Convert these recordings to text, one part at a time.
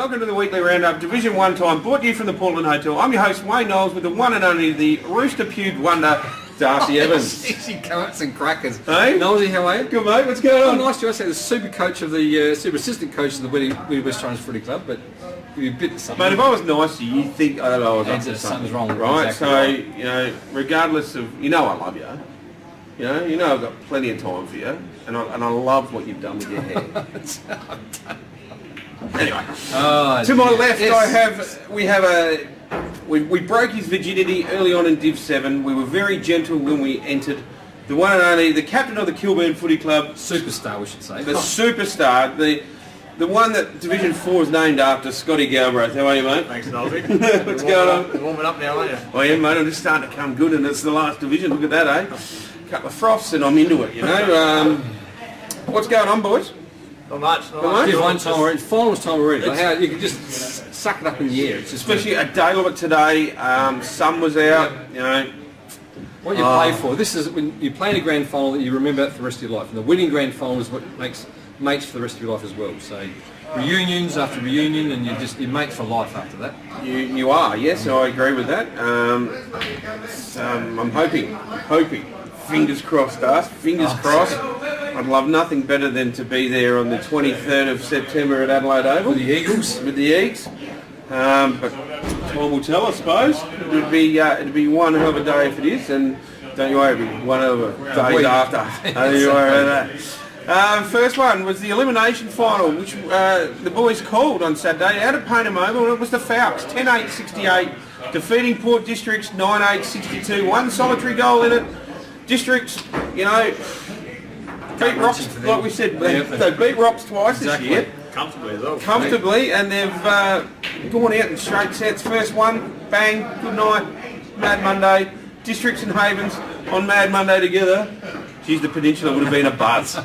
welcome to the weekly roundup, Division 1 time, brought to you from the Portland Hotel. I'm your host, Wayne Knowles, with the one and only, the rooster-pewed wonder, Darcy Evans. Easy carrots and crackers. Hey? Knowlesy, how are you? Good, mate. What's going on? Nice to say the super coach of the, super assistant coach of the Witty West Torrens Footy Club, but give you a bit of something. Mate, if I was nice to you, you'd think, I don't know, I was up to something's wrong. Right, exactly so, right. you know, regardless of, I love you. You know I've got plenty of time for you, and I love what you've done with your hair. Anyway, to my left, yes. We broke his virginity early on in Div 7. We were very gentle when we entered. The one and only, the captain of the Kilburn Footy Club. Superstar, we should say. The superstar, the one that Division 4 is named after, Scotty Galbraith. How are you, mate? Thanks, Knowlesy. What's going on? You're warming up now, aren't you? Oh yeah, mate, I'm just starting to come good, and it's the last division. Look at that, eh? Couple of froths and I'm into it, you know. What's going on, boys? Not much. Div 1 time already, finals time already. Like how you can just suck it up in the air. It's just especially a day like today, sun was out, you know. What you play for. This is when you play in a grand final that you remember for the rest of your life. And the winning grand final is what makes mates for the rest of your life as well. So reunions after reunion, and you're mates for life after that. You are, yes, I agree with that. I'm hoping, fingers crossed, Darcy, fingers crossed. I'd love nothing better than to be there on the 23rd of September at Adelaide Oval. With the Eagles. With the Eagles. But time will tell, I suppose. It'd be one hell of a day if it is, and don't you worry, it'll be one hell of a day after. Don't you worry about that. First one was the elimination final, which the boys called on Saturday out at Payneham Oval, and it was the Falcons, 10-8-68, defeating Port Districts 9-8-62, one solitary goal in it. Districts, you know, beat Rocks, like we said, they beat Rocks twice this year. Comfortably as well. Comfortably, and they've gone out in straight sets. First one, bang, good night, Mad Monday. Districts and Havens on Mad Monday together. Geez, the Peninsula would have been a buzz,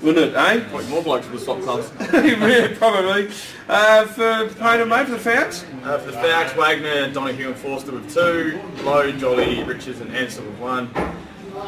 wouldn't it, eh? Probably more blokes for the stop clubs. Yeah, probably. For Payneham, mate, for the Fouts? For the Fouts, Wagner, Donahue and Forster with 2, Lowe, Jolly, Richards and Ansel with 1.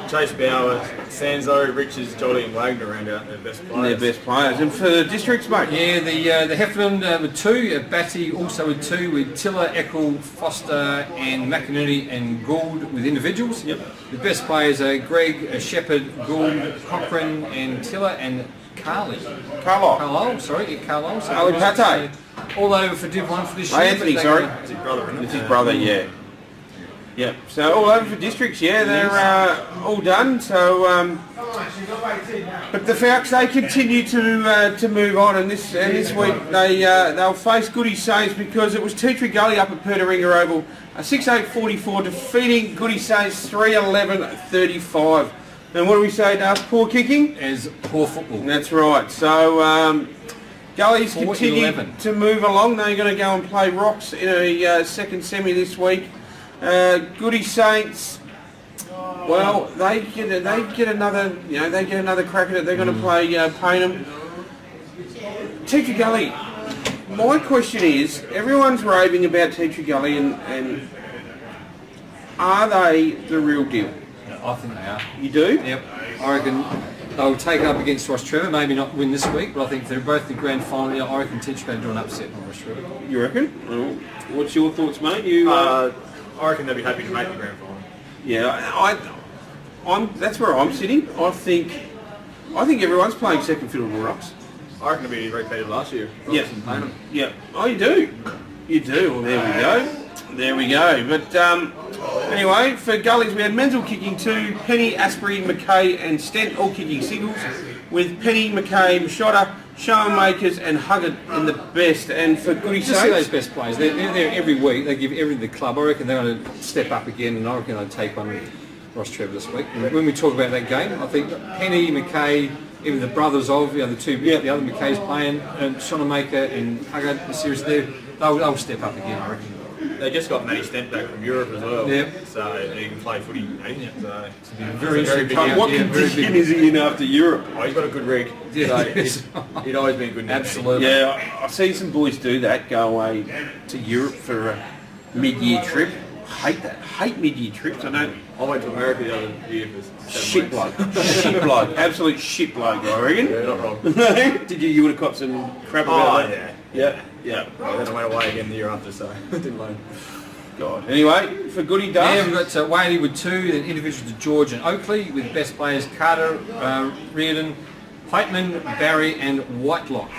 Chase Bauer, Sanzo, Richards, Jolly and Wagner round out their best players. Their best players. And for the Districts, mate? Yeah, the Heffernan with 2, Batty also with 2, with Tiller, Eckel, Foster and McInerney and Gould with individuals. Yep. The best players are Greg, Shepherd, Gould, Cochrane and Tiller and Carlisle. So Ali Pate. All over for Div 1 for this year. Anthony, sorry. It's his brother, isn't it? It's his brother, yeah. Yep. So all over for Districts, yeah, they're all done. So, but the Falcons, they continue to move on, and this week they'll face Goodwood Saints because it was Tree Gully up at PERTARINGA OVAL, 6-8-44, defeating Goodwood Saints 3-11-35. And what do we say, Darth? Poor kicking? As poor football. That's right. So Gullies continue to move along. They're going to go and play Rocks in a second semi this week. Goodwood Saints, well, they get another crack at it. They're going to play Payneham. Tree Gully. My question is, everyone's raving about Tree Gully, and are they the real deal? I think they are. You do? Yep. I reckon they'll take it up against Ross Trevor. Maybe not win this week, but I think they're both the grand final. I reckon Tree Gully do an upset on Ross Trevor. You reckon? Well, what's your thoughts, mate? I reckon they'll be happy to make the grand final. Yeah, that's where I'm sitting. I think everyone's playing second fiddle to Rocks. I reckon it'll be repeated last year. Yeah. Yeah. Oh, you do. Well, there we go. But anyway, for Gullies, we had Menzel kicking 2, Penny, Asprey, McKay and Stent all kicking singles, with Penny, McKay, Mashotta, Showmakers and Huggard in the best. And for Goodwood Saints, just see those best players. They're there every week. They give everything to the club. I reckon they're going to step up again, and I reckon they'll take one with Ross Trevor this week. And when we talk about that game, I think Penny, McKay, even the brothers of the other other McKay's playing, and Shonamaker and Huggard, the series there, they'll step up again, I reckon. They just got Matty Stent back from Europe as well. Yep. So he can play footy. So very interesting. What condition is he in after Europe? Oh, he's got a good rig. Yeah. So he'd always been good. Absolutely. Yeah, I see some boys do that. Go away to Europe for a mid-year trip. Hate that. Hate mid-year trips. I know. I went to America the other year for 7 Shit weeks. bloke. Shit bloke. Absolute shit bloke, I reckon. Yeah, not wrong. Did you? You would have caught some crap about that. Yeah. Yeah, then I went away again the year after, so didn't loan. God. Anyway, for Goody Dust. Yeah, we've got Whaley with 2, then individuals to George and Oakley, with best players Carter, Reardon, Heitman, Barry and Whitelock.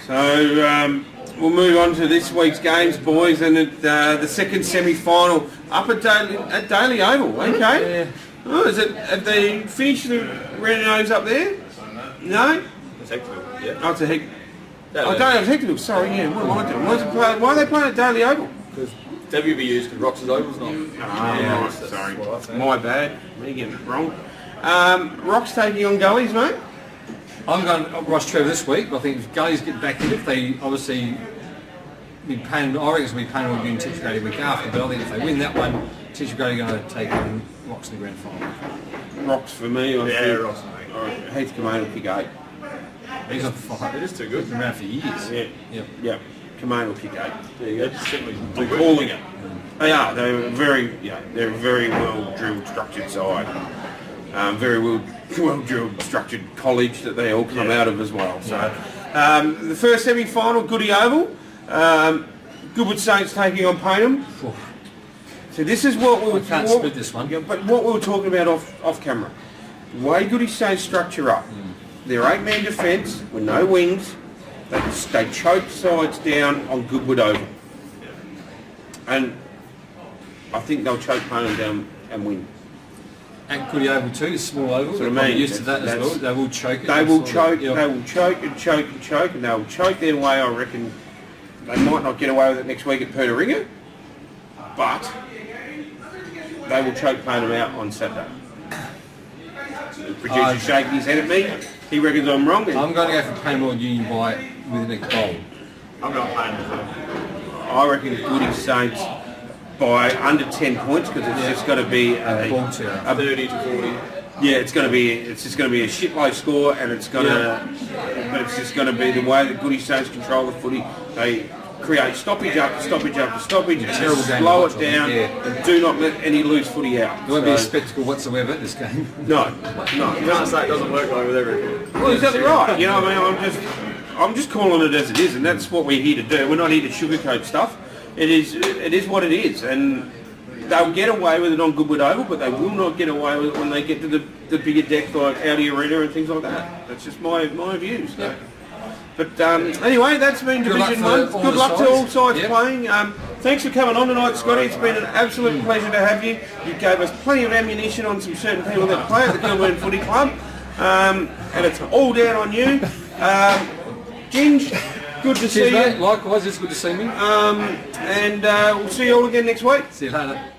So we'll move on to this week's games, boys, and the second semi-final up at Daily Oval. Okay. Yeah. Oh, have they finished the Renanos up there? No? It's hectic, yeah. Oh, it's a heck. I don't have technical, sorry, yeah. What am I doing? Why are they playing at Daily Oval? Because WBU's because Rox's Oval's not. Yeah, right, sorry. My bad. Me getting it wrong. Rock's taking on Gullies, mate. I'm going Ross Trevor this week, but I think if Gullies get back in it, they obviously be paying. I reckon it's going to be paying will be in Teacher Grady week after, but I think if they win that one, Teacher Grady are going to take on Rocks in the grand final. Rocks for me. Rocks, mate. Heath Kamane will kick 8. He's on fire. It is too good. He's been around for years. Yeah. Kamane will kick 8. There you go. Just simply I'm calling it. They are. They're a very well drilled, structured side. Very well drilled, structured college that they all come out of as well. So the first semi-final, Goody Oval. Goodwood Saints taking on Payneham. So this is what we can't split this one. But what we were talking about off camera. The way Goody Saints structure up, their 8-man defence with no wings. They choke sides down on Goodwood Oval. And I think they'll choke Payneham down and win. At Goody Oval too, it's small oval. That's what I They're mean. used to that as well. They will choke it. They will choke. They will choke and choke and choke, and they'll choke their way. I reckon they might not get away with it next week at PERTARINGA, but they will choke Payneham out on Saturday. The producer's shaking his head at me. He reckons I'm wrong. I'm going to go for Payneham Union by within a goal. I'm going Payneham. I reckon Goody Saints by under 10 points because it's just got to be a 30 to 40. Yeah, it's just going to be a shitload score, and it's going to, but it's just going to be the way that Goody Saints control the footy. They create stoppage after stoppage after stoppage, and terrible game slow to it watch, down, and do not let any loose footy out. There won't be a spectacle whatsoever this game. No. You can't say it doesn't work like with everything. Well, exactly right. You know what I mean? I'm just calling it as it is, and that's what we're here to do. We're not here to sugarcoat stuff. It is what it is, and they'll get away with it on Goodwood Oval, but they will not get away with it when they get to the bigger deck like Audi Arena and things like that. That's just my views. So. But anyway, that's been Division 1. Good luck to all sides playing. Thanks for coming on tonight, Scotty. It's been an absolute pleasure to have you. You gave us plenty of ammunition on some certain people that play at the Goodwood Footy Club, and it's all down on you. Ginge, good to see you. Mate. Likewise, it's good to see me. And we'll see you all again next week. See you later.